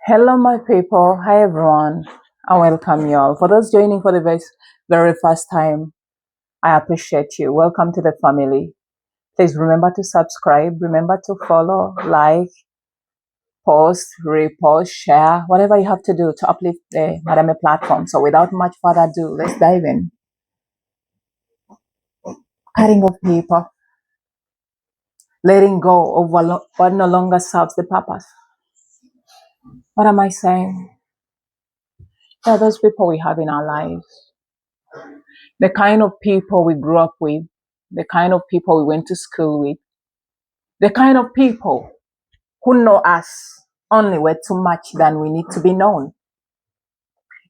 Hello, my people. Hi, everyone. I welcome you all. For those joining for the very first time, I appreciate you. Welcome to the family. Please remember to subscribe, remember to follow, like, post, repost, share, whatever you have to do to uplift the Madame platform. So, without much further ado, let's dive in. Cutting off people, letting go of what no longer serves the purpose. What am I saying? There are those people we have in our lives, the kind of people we grew up with, the kind of people we went to school with, the kind of people who know us only way too much than we need to be known.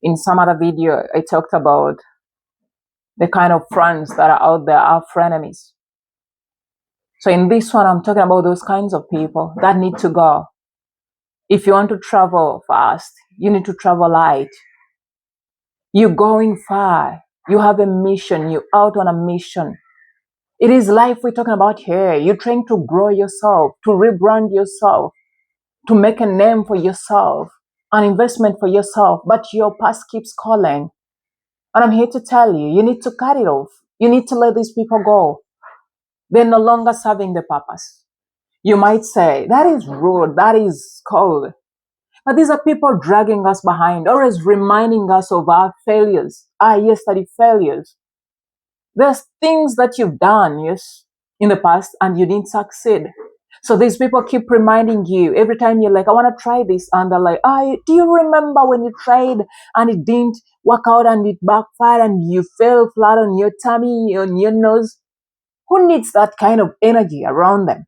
In some other video, I talked about the kind of friends that are out there, our frenemies. So in this one, I'm talking about those kinds of people that need to go. If you want to travel fast, you need to travel light. You're going far. You have a mission. You're out on a mission. It is life we're talking about here. You're trying to grow yourself, to rebrand yourself, to make a name for yourself, an investment for yourself, but your past keeps calling. And I'm here to tell you, you need to cut it off. You need to let these people go. They're no longer serving the purpose. You might say, that is rude, that is cold. But these are people dragging us behind, always reminding us of our failures, our yesterday failures. There's things that you've done, yes, in the past and you didn't succeed. So these people keep reminding you every time you're like, I want to try this. And they're like, do you remember when you tried and it didn't work out and it backfired and you fell flat on your tummy, on your nose? Who needs that kind of energy around them?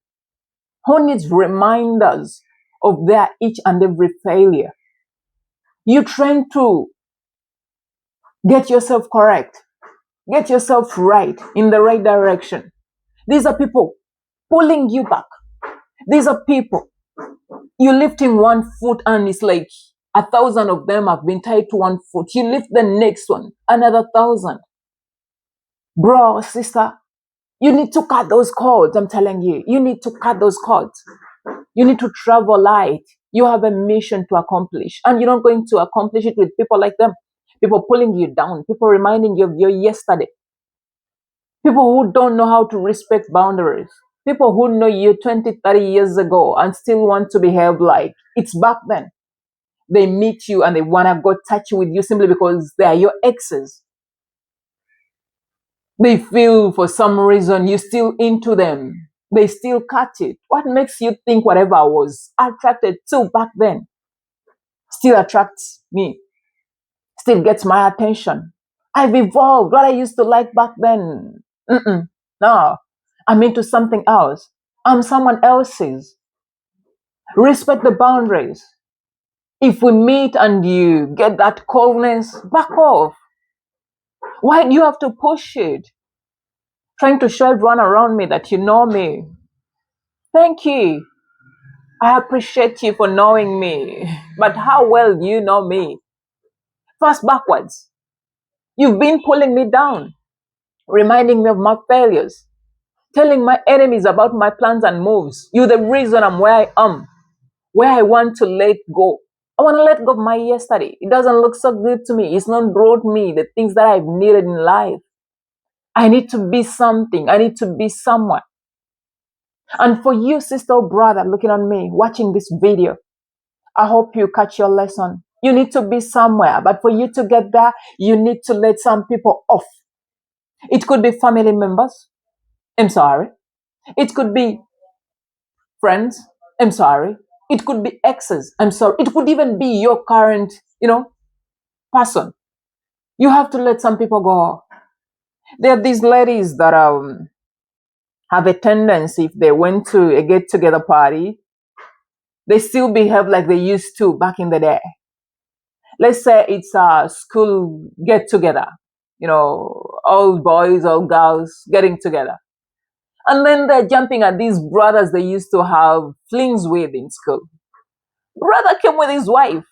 Who needs reminders of their each and every failure? You're trying to get yourself correct, get yourself right in the right direction. These are people pulling you back. These are people, you're lifting one foot and it's like 1,000 of them have been tied to one foot. You lift the next one, another 1,000. Bro, sister, you need to cut those cords. I'm telling you, you need to cut those cords. You need to travel light. You have a mission to accomplish, and you're not going to accomplish it with people like them. People pulling you down, people reminding you of your yesterday. People who don't know how to respect boundaries. People who know you 20, 30 years ago and still want to behave like it's back then. They meet you and they want to go touch with you simply because they are your exes. They feel for some reason you're still into them. They still cut it. What makes you think whatever I was attracted to back then still attracts me, still gets my attention? I've evolved. What I used to like back then, no, I'm into something else. I'm someone else's. Respect the boundaries. If we meet and you get that coldness, back off. Why do you have to push it? Trying to show everyone around me that you know me. Thank you. I appreciate you for knowing me. But how well do you know me? First backwards. You've been pulling me down, reminding me of my failures, telling my enemies about my plans and moves. You're the reason I'm where I am, where I want to let go. I want to let go of my yesterday. It doesn't look so good to me. It's not brought me the things that I've needed in life. I need to be something. I need to be someone. And for you, sister or brother, looking on me, watching this video, I hope you catch your lesson. You need to be somewhere, but for you to get there, you need to let some people off. It could be family members. I'm sorry. It could be friends. I'm sorry. It could be exes. I'm sorry. It could even be your current, person. You have to let some people go. There are these ladies that have a tendency, if they went to a get-together party, they still behave like they used to back in the day. Let's say it's a school get-together, all boys, all girls getting together. And then they're jumping at these brothers they used to have flings with in school. Brother came with his wife.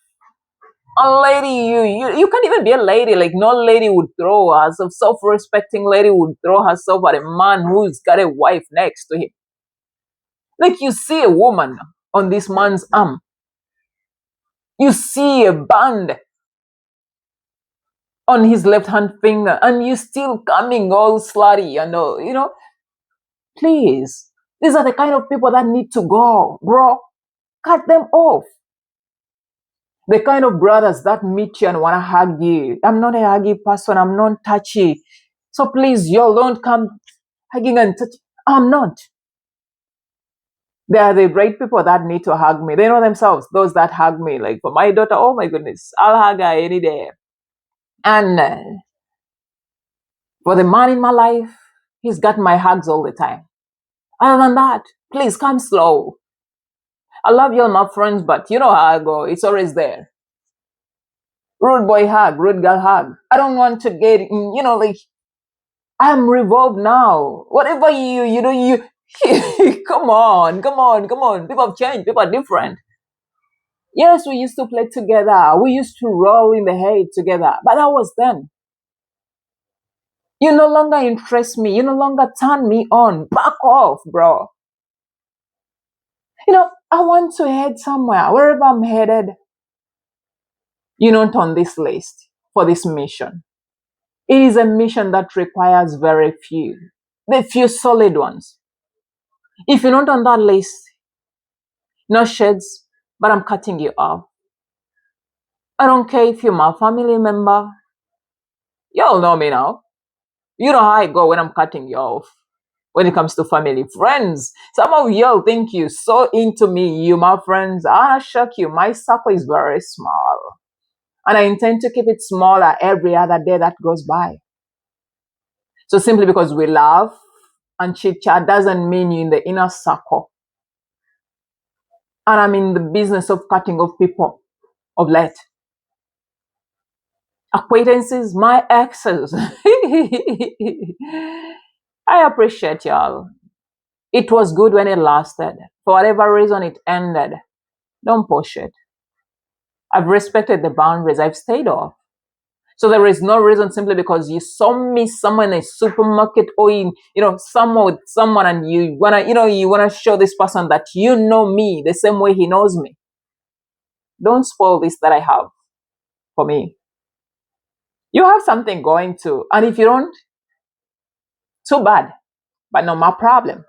A lady, you can't even be a lady. Like, no lady would throw herself, self-respecting lady would throw herself at a man who's got a wife next to him. Like, you see a woman on this man's arm. You see a band on his left hand finger and you still coming all slutty and all, please. These are the kind of people that need to go, bro. Cut them off. The kind of brothers that meet you and want to hug you. I'm not a huggy person. I'm not touchy. So please, y'all don't come hugging and touch. I'm not. They are the great people that need to hug me. They know themselves, those that hug me. Like for my daughter, oh my goodness, I'll hug her any day. And for the man in my life, he's got my hugs all the time. Other than that, please come slow. I love you all my friends, but you know how I go. It's always there. Rude boy hug, rude girl hug. I don't want to get in, like I'm revolved now. Whatever you come on, come on, come on. People have changed, people are different. Yes, we used to play together. We used to roll in the hay together. But that was then. You no longer interest me. You no longer turn me on. Back off, bro. I want to head somewhere. Wherever I'm headed, you're not on this list for this mission. It is a mission that requires very few, the few solid ones. If you're not on that list, no shades, but I'm cutting you off. I don't care if you're my family member. You all know me now. You know how I go when I'm cutting you off. When it comes to family, friends, some of y'all think you so into me, you my friends. I shock you. My circle is very small. And I intend to keep it smaller every other day that goes by. So simply because we laugh and chit chat doesn't mean you're in the inner circle. And I'm in the business of cutting off people of late. Acquaintances, my exes. I appreciate y'all. It was good when it lasted. For whatever reason it ended, don't push it. I've respected the boundaries. I've stayed off. So there is no reason simply because you saw me somewhere in a supermarket or in, somewhere with someone and you wanna show this person that you know me the same way he knows me. Don't spoil this that I have for me. You have something going to, and if you don't, too bad, but not my problem.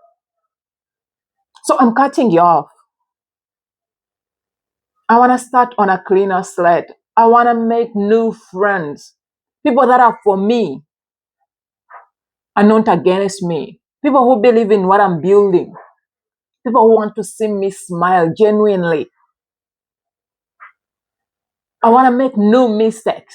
So I'm cutting you off. I want to start on a cleaner slate. I want to make new friends. People that are for me and not against me. People who believe in what I'm building. People who want to see me smile genuinely. I want to make no mistakes.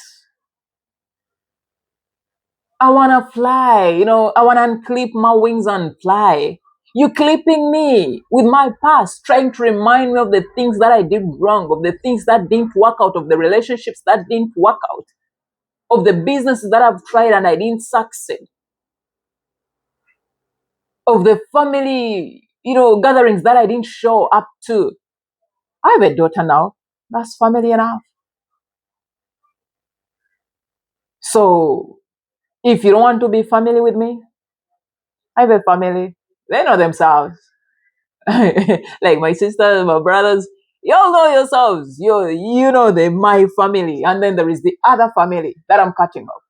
I want to fly. I want to unclip my wings and fly. You clipping me with my past, trying to remind me of the things that I did wrong, of the things that didn't work out, of the relationships that didn't work out, of the businesses that I've tried and I didn't succeed, of the family, gatherings that I didn't show up to. I have a daughter now. That's family enough. So if you don't want to be family with me, I have a family. They know themselves. Like my sisters, my brothers, y'all know yourselves. You know my family. And then there is the other family that I'm cutting off.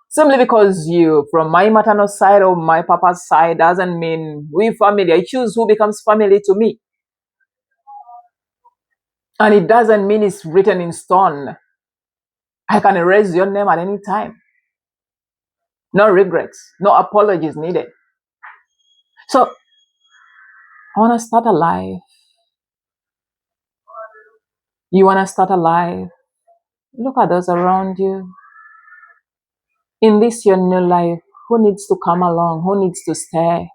Simply because you from my maternal side or my papa's side doesn't mean we family. I choose who becomes family to me. And it doesn't mean it's written in stone. I can erase your name at any time. No regrets, no apologies needed. So I want to start a life. You want to start a life. Look at those around you. In this your new life, who needs to come along? Who needs to stay?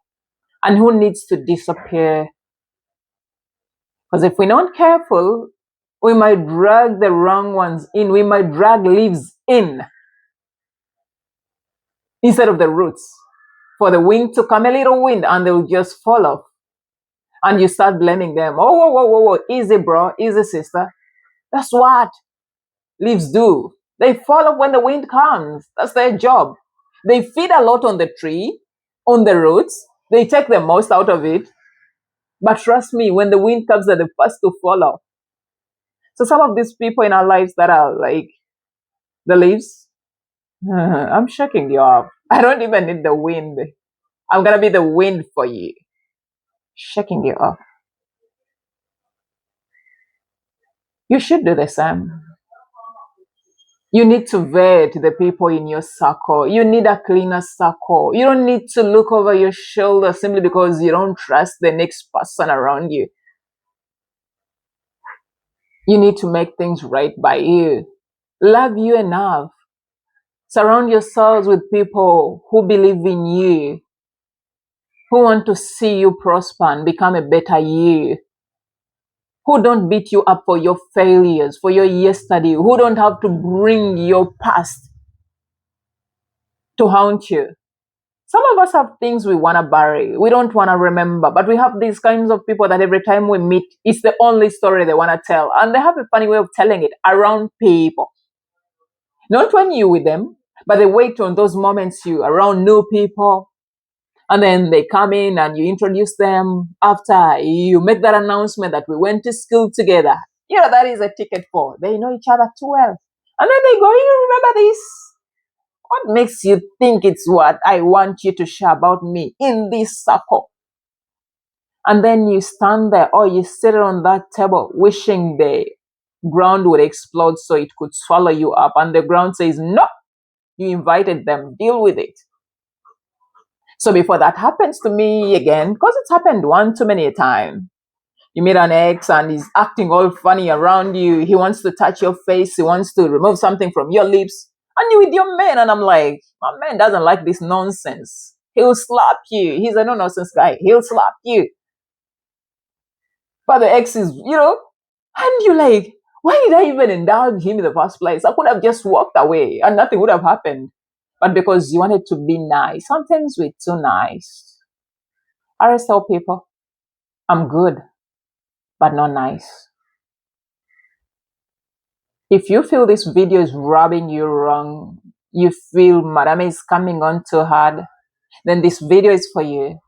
And who needs to disappear? Because if we're not careful, we might drag the wrong ones in. We might drag leaves in instead of the roots. For the wind to come, a little wind, and they'll just fall off. And you start blaming them. Oh, whoa, whoa, whoa, whoa. Easy, bro. Easy, sister. That's what leaves do. They fall off when the wind comes. That's their job. They feed a lot on the tree, on the roots. They take the most out of it. But trust me, when the wind comes, they're the first to fall off. So some of these people in our lives that are like the leaves, I'm shaking you off. I don't even need the wind. I'm gonna be the wind for you, shaking you off. You should do the same. You need to vet the people in your circle. You need a cleaner circle. You don't need to look over your shoulder simply because you don't trust the next person around you. You need to make things right by you. Love you enough. Surround yourselves with people who believe in you, who want to see you prosper and become a better you, who don't beat you up for your failures, for your yesterday, who don't have to bring your past to haunt you. Some of us have things we want to bury. We don't want to remember, but we have these kinds of people that every time we meet, it's the only story they want to tell. And they have a funny way of telling it around people. Not when you're with them, but they wait on those moments you around new people. And then they come in and you introduce them after you make that announcement that we went to school together. You know, that is a ticket for. They know each other too well. And then they go, you remember this? What makes you think it's what I want you to share about me in this circle? And then you stand there or you sit on that table wishing the ground would explode so it could swallow you up. And the ground says, no, you invited them, deal with it. So before that happens to me again, because it's happened one too many times, you meet an ex and he's acting all funny around you. He wants to touch your face. He wants to remove something from your lips. And you with your man. And I'm like, my man doesn't like this nonsense. He'll slap you. He's a no-nonsense guy. He'll slap you. But the ex is, and you're like, why did I even indulge him in the first place? I could have just walked away and nothing would have happened. But because you wanted to be nice, sometimes we're too nice. I always tell people, I'm good, but not nice. If you feel this video is rubbing you wrong, you feel Madame is coming on too hard, then this video is for you.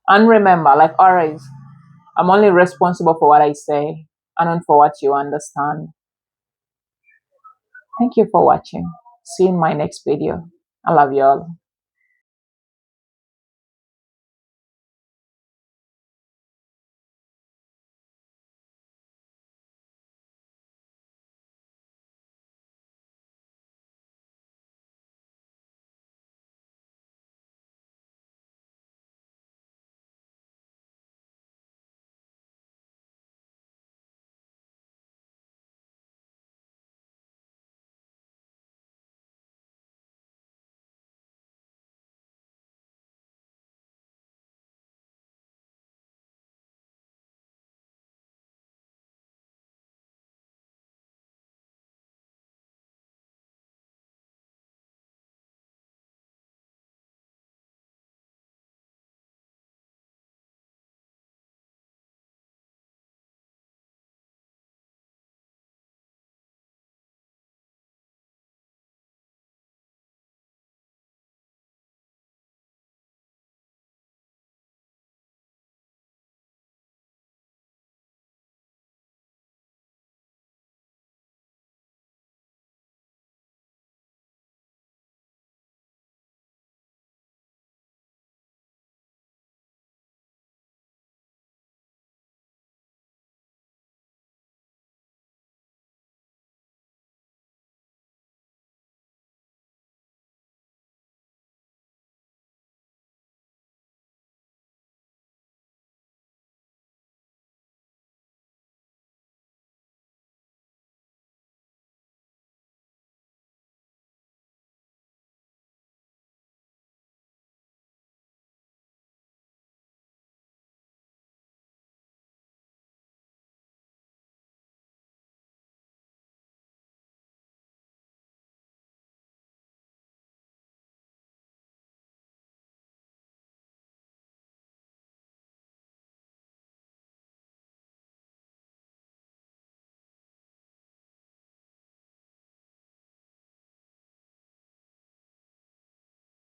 And remember, like always, I'm only responsible for what I say and not for what you understand. Thank you for watching. See you in my next video. I love you all.